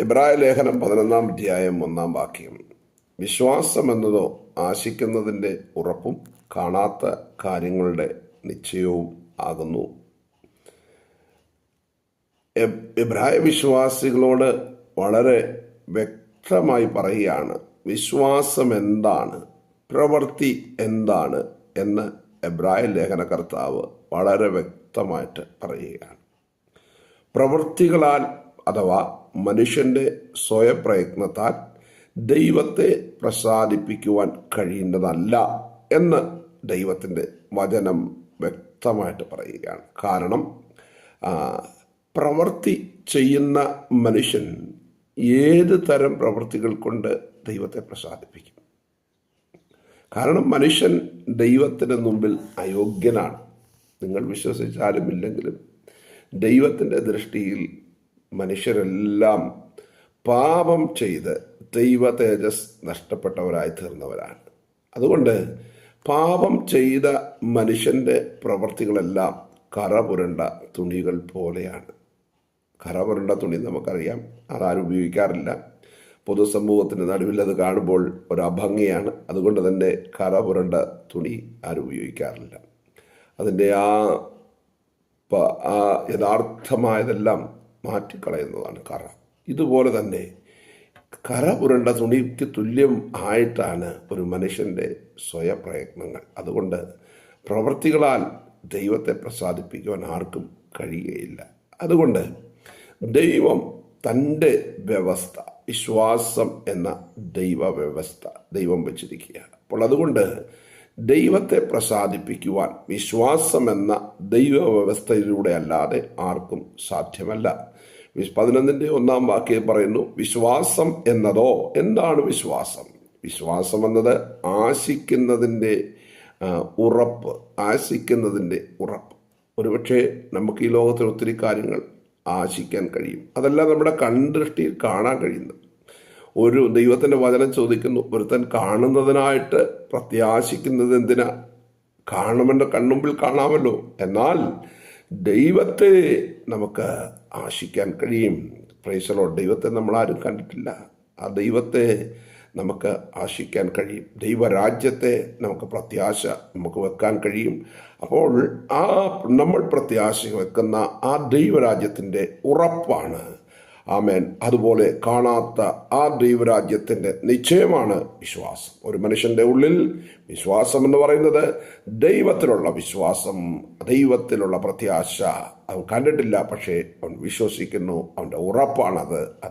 എബ്രായ ലേഖനം 11 അധ്യായം 1 വിശ്വാസം എന്നതോ ആശിക്കുന്നതിൻ്റെ ഉറപ്പും കാണാത്ത കാര്യങ്ങളുടെ നിശ്ചയവും ആകുന്നു. എബ്രായ വിശ്വാസികളോട് വളരെ വ്യക്തമായി പറയുകയാണ് വിശ്വാസം എന്താണ്, പ്രവൃത്തി എന്താണ് എന്ന് എബ്രായ ലേഖനകർത്താവ് വളരെ വ്യക്തമായിട്ട് പറയുകയാണ്. പ്രവൃത്തികളാൽ അഥവാ മനുഷ്യൻ്റെ സ്വയപ്രയത്നത്താൽ ദൈവത്തെ പ്രസാദിപ്പിക്കുവാൻ കഴിയുന്നതല്ല എന്ന് ദൈവത്തിൻ്റെ വചനം വ്യക്തമായിട്ട് പറയുകയാണ്. കാരണം പ്രവൃത്തി ചെയ്യുന്ന മനുഷ്യൻ ഏത് തരം പ്രവൃത്തികൾ കൊണ്ട് ദൈവത്തെ പ്രസാദിപ്പിക്കും? കാരണം മനുഷ്യൻ ദൈവത്തിന് മുമ്പിൽ അയോഗ്യനാണ്. നിങ്ങൾ വിശ്വസിച്ചാലും ഇല്ലെങ്കിലും ദൈവത്തിൻ്റെ ദൃഷ്ടിയിൽ മനുഷ്യരെല്ലാം പാപം ചെയ്ത് ദൈവ തേജസ് നഷ്ടപ്പെട്ടവരായി തീർന്നവരാണ്. അതുകൊണ്ട് പാപം ചെയ്ത മനുഷ്യൻ്റെ പ്രവൃത്തികളെല്ലാം കറപുരണ്ട തുണികൾ പോലെയാണ്. കറപുരണ്ട തുണി നമുക്കറിയാം, അതാരും ഉപയോഗിക്കാറില്ല. പൊതുസമൂഹത്തിന് നടുവിൽ അത് കാണുമ്പോൾ ഒരു അഭംഗിയാണ്. അതുകൊണ്ട് തന്നെ കറപുരണ്ട തുണി ആരും ഉപയോഗിക്കാറില്ല. അതിൻ്റെ ആ യഥാർത്ഥമായതെല്ലാം മാറ്റിക്കളയുന്നതാണ് കറ. ഇതുപോലെ തന്നെ കറ പുരണ്ട തുണിക്ക് തുല്യം ആയിട്ടാണ് ഒരു മനുഷ്യൻ്റെ സ്വയപ്രയത്നങ്ങൾ. അതുകൊണ്ട് പ്രവൃത്തികളാൽ ദൈവത്തെ പ്രസാദിപ്പിക്കുവാൻ ആർക്കും കഴിയുകയില്ല. അതുകൊണ്ട് ദൈവം തൻ്റെ വ്യവസ്ഥ, വിശ്വാസം എന്ന ദൈവ വ്യവസ്ഥ ദൈവം വെച്ചിരിക്കുക. അപ്പോൾ അതുകൊണ്ട് ദൈവത്തെ പ്രസാദിപ്പിക്കുവാൻ വിശ്വാസം എന്ന ദൈവ വ്യവസ്ഥയിലൂടെ അല്ലാതെ ആർക്കും സാധ്യമല്ല. 11 പറയുന്നു, വിശ്വാസം എന്നതോ. എന്താണ് വിശ്വാസം? വിശ്വാസം എന്നത് ആശിക്കുന്നതിൻ്റെ ഉറപ്പ്, ആശിക്കുന്നതിൻ്റെ ഉറപ്പ്. ഒരുപക്ഷെ നമുക്ക് ഈ ലോകത്തിൽ ഒത്തിരി കാര്യങ്ങൾ ആശിക്കാൻ കഴിയും, അതെല്ലാം നമ്മുടെ കൺദൃഷ്ടിയിൽ കാണാൻ കഴിയുന്നു. ഒരു ദൈവത്തിൻ്റെ വചനം ചോദിക്കുന്നു, ഒരുത്തൻ കാണുന്നതിനായിട്ട് പ്രത്യാശിക്കുന്നത് എന്തിനാ? കാണുമെൻ്റെ കൺമുമ്പിൽ കാണാമല്ലോ. എന്നാൽ ദൈവത്തെ നമുക്ക് ആശിക്കാൻ കഴിയും. Praise the Lord. ദൈവത്തെ നമ്മളാരും കണ്ടിട്ടില്ല. ആ ദൈവത്തെ നമുക്ക് ആശിക്കാൻ കഴിയും. ദൈവരാജ്യത്തെ നമുക്ക് പ്രത്യാശ നമുക്ക് വെക്കാൻ കഴിയും. അപ്പോൾ നമ്മൾ പ്രത്യാശ വെക്കുന്ന ആ ദൈവരാജ്യത്തിൻ്റെ ഉറപ്പാണ്, ആമേൻ, അതുപോലെ കാണാത്ത ആ ദൈവരാജ്യത്തിൻ്റെ നിശ്ചയമാണ് വിശ്വാസം. ഒരു മനുഷ്യൻ്റെ ഉള്ളിൽ വിശ്വാസം എന്ന് പറയുന്നത് ദൈവത്തിലുള്ള വിശ്വാസം, ദൈവത്തിലുള്ള പ്രത്യാശ. അവൻ കണ്ടിട്ടില്ല, പക്ഷേ അവൻ വിശ്വസിക്കുന്നു. അവൻ്റെ ഉറപ്പാണത്.